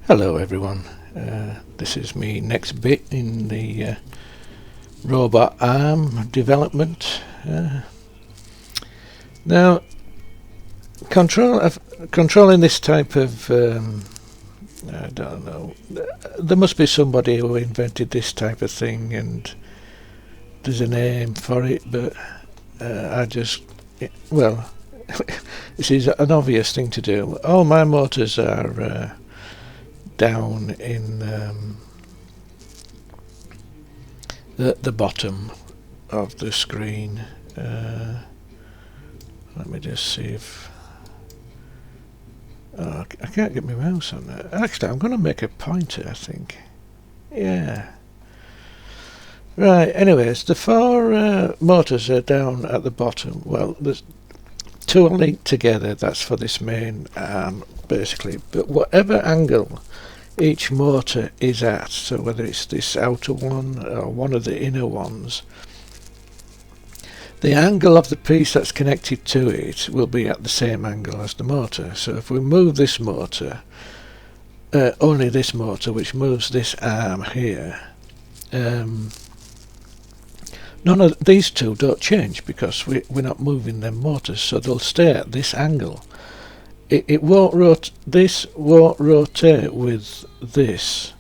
Hello everyone, this is me next bit in the robot arm development. Now, controlling this type of, I don't know, there must be somebody who invented this type of thing and there's a name for it, but well, this is an obvious thing to do. All my motors are down in the bottom of the screen. Let me just see if I can't get my mouse on there. Actually, I'm going to make a pointer, I think. Yeah. Right, anyways, the four motors are down at the bottom. Well, there's two are linked together, that's for this main arm, basically. But whatever angle each motor is at, so whether it's this outer one or one of the inner ones, the angle of the piece that's connected to it will be at the same angle as the motor. So if we move this motor, only this motor, which moves this arm here, none of these two don't change because we're not moving them motors, so they'll stay at this angle. It won't this won't rotate with this.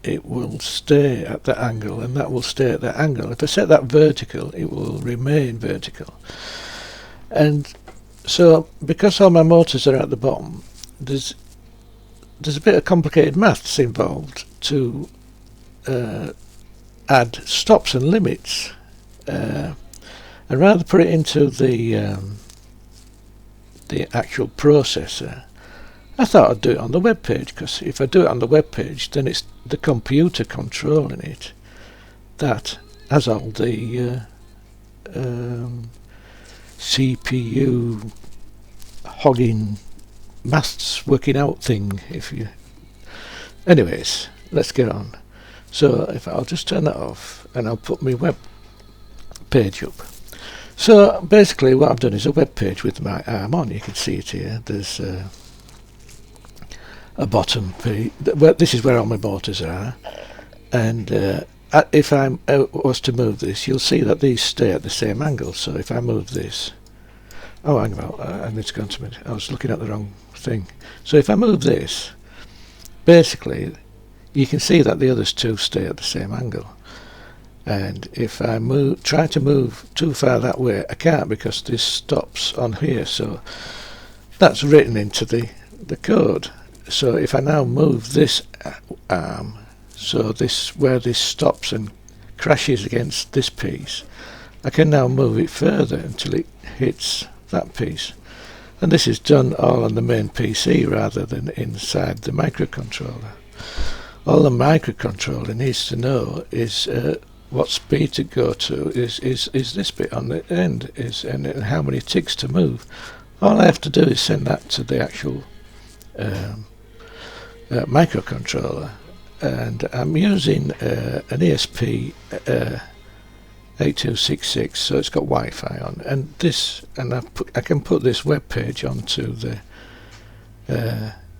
It will stay at the angle, and that will stay at that angle. If I set that vertical, it will remain vertical. And so, because all my motors are at the bottom, there's a bit of complicated maths involved to add stops and limits. I'd rather put it into the actual processor. I thought I'd do it on the web page, because if I do it on the web page, then it's the computer controlling it that has all the CPU hogging maths working out thing. Anyways, let's get on. So if I'll just turn that off and I'll put my web page up. So basically what I've done is a web page with my arm on. You can see it here. There's a bottom page. This is where all my motors are, and if I was to move this, you'll see that these stay at the same angle. So if I move this, oh hang on, I need to go into it. I was looking at the wrong thing. So if I move this, basically you can see that the others two stay at the same angle. And if I try to move too far that way, I can't, because this stops on here. So that's written into the code. So if I now move this arm, so this where this stops and crashes against this piece, I can now move it further until it hits that piece. And this is done all on the main PC rather than inside the microcontroller. All the microcontroller needs to know is what speed to go to is this bit on the end, and how many ticks to move. All I have to do is send that to the actual microcontroller, and I'm using an ESP 8266, so it's got Wi-Fi on, and I can put this web page onto the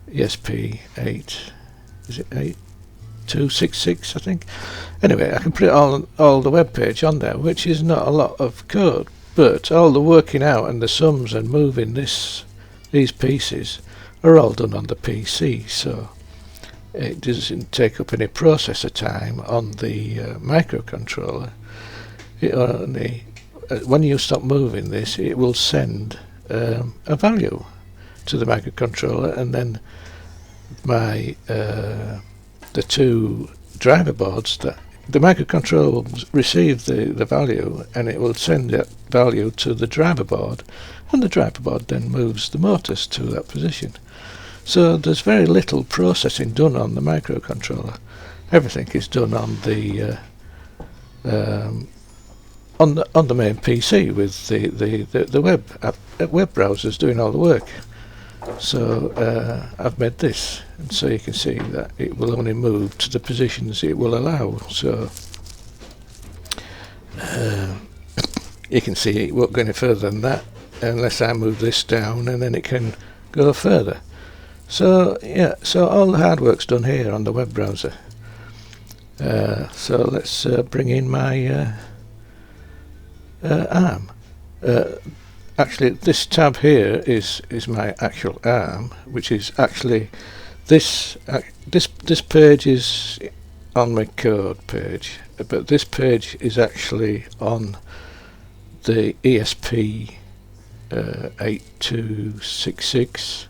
ESP 8266, I think. Anyway, I can put it all the web page on there, which is not a lot of code, but all the working out and the sums and moving these pieces are all done on the PC, so it doesn't take up any processor time on the microcontroller. It only, when you stop moving this, it will send a value to the microcontroller, and then the two driver boards, that the microcontroller will receive the value, and it will send that value to the driver board, and the driver board then moves the motors to that position. So there's very little processing done on the microcontroller. Everything is done on the main PC with the web browsers doing all the work. So I've made this, and so you can see that it will only move to the positions it will allow. So you can see it won't go any further than that unless I move this down, and then it can go further. So yeah, so all the hard work's done here on the web browser. So let's bring in my arm. Actually, this tab here is my actual arm, which is actually this page is on my code page, but this page is actually on the ESP 8266,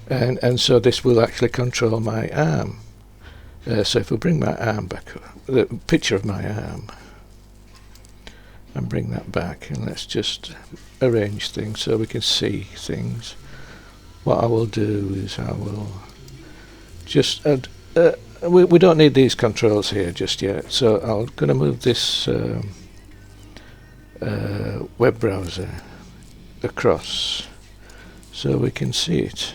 and so this will actually control my arm. So if we bring my arm back up, the picture of my arm, and bring that back, and let's just arrange things so we can see things. What I will do is I will just add, we don't need these controls here just yet, so I'm going to move this web browser across so we can see it.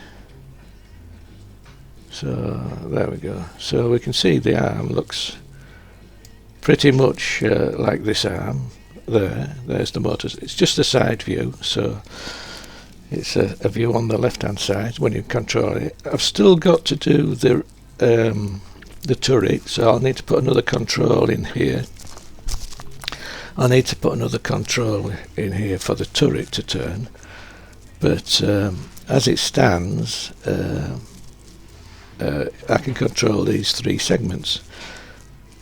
So there we go. So we can see the arm looks pretty much like this arm. There's the motors. It's just a side view, so it's a view on the left hand side when you control it. I've still got to do the turret, so I'll need to put another control in here. I need to put another control in here for the turret to turn, but as it stands, I can control these three segments.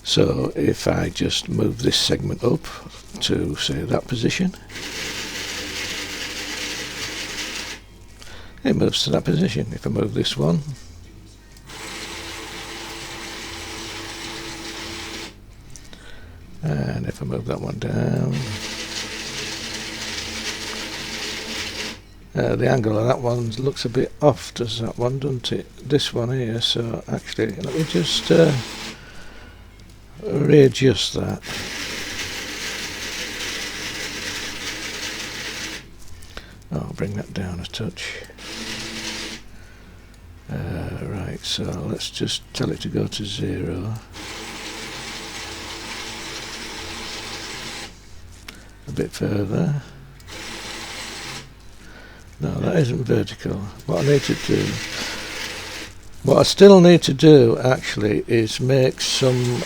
So if I just move this segment up to, say, that position, it moves to that position. If I move this one, and if I move that one down, the angle of that one looks a bit off, does that one, doesn't it? This one here, so actually let me just readjust that. I'll bring that down a touch. Right, so let's just tell it to go to 0. A bit further. No, that isn't vertical. What I still need to do actually is make some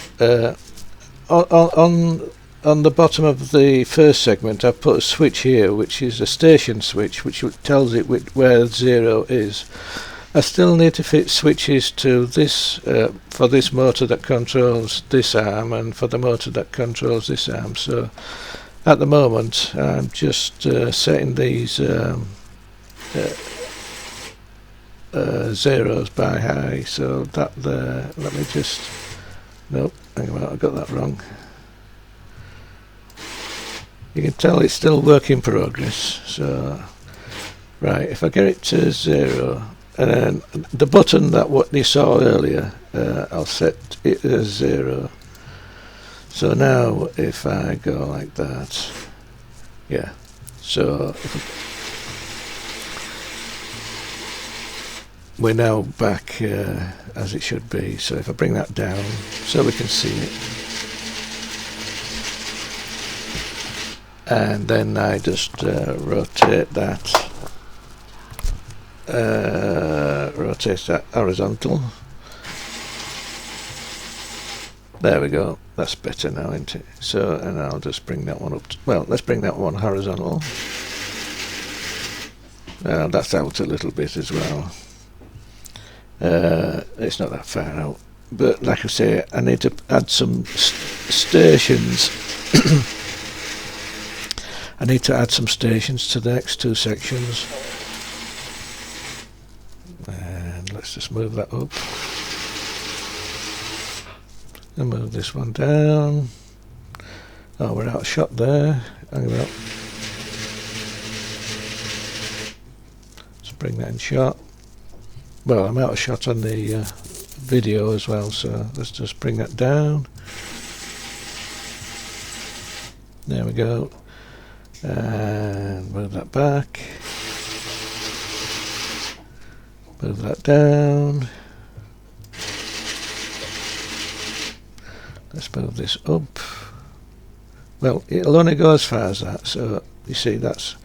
on the bottom of the first segment. I've put a switch here, which is a station switch, which tells it where 0 is. I still need to fit switches to this for this motor that controls this arm, and for the motor that controls this arm. So at the moment I'm just setting these zeros by high, so that there, let me just, nope, hang on, I got that wrong. You can tell it's still work in progress. So right, if I get it to 0, and then the button that what you saw earlier, I'll set it as 0. So now if I go like that, yeah, so we're now back as it should be. So if I bring that down so we can see it, and then I just rotate that horizontal. There we go, that's better now, isn't it? So, and I'll just bring that one up well, let's bring that one horizontal. That's out a little bit as well. It's not that far out, but like I say, I need to add some stations. I need to add some stations to the next two sections, and let's just move that up and move this one down. Oh, we're out of shot there. Hang on, let's bring that in shot. Well, I'm out of shot on the video as well, so let's just bring that down. There we go. And move that back. Move that down. Let's move this up. Well, it'll only go as far as that, so you see that's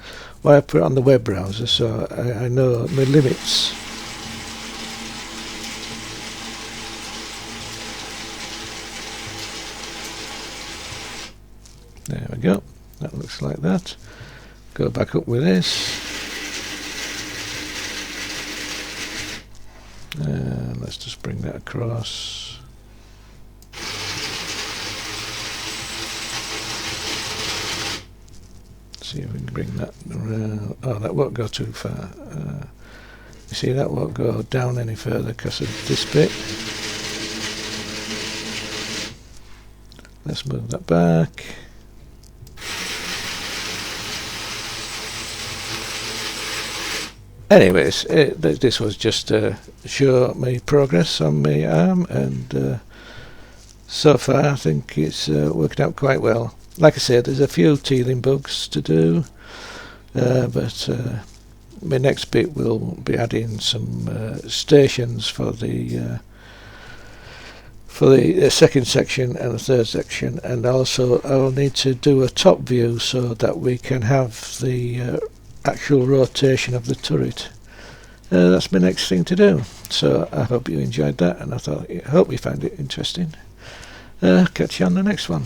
why I put it on the web browser, so I know my limits. There we go, that looks like that. Go back up with this, and let's just bring that across. See if we can bring that around. Oh, that won't go too far. You see, that won't go down any further because of this bit. Let's move that back. Anyways, this was just to show me progress on my arm, and so far I think it's working out quite well. Like I said, there's a few teething bugs to do, but my next bit will be adding some stations for the second section and the third section, and also I'll need to do a top view so that we can have the actual rotation of the turret. That's my next thing to do. So I hope you enjoyed that, and I hope you found it interesting. Catch you on the next one.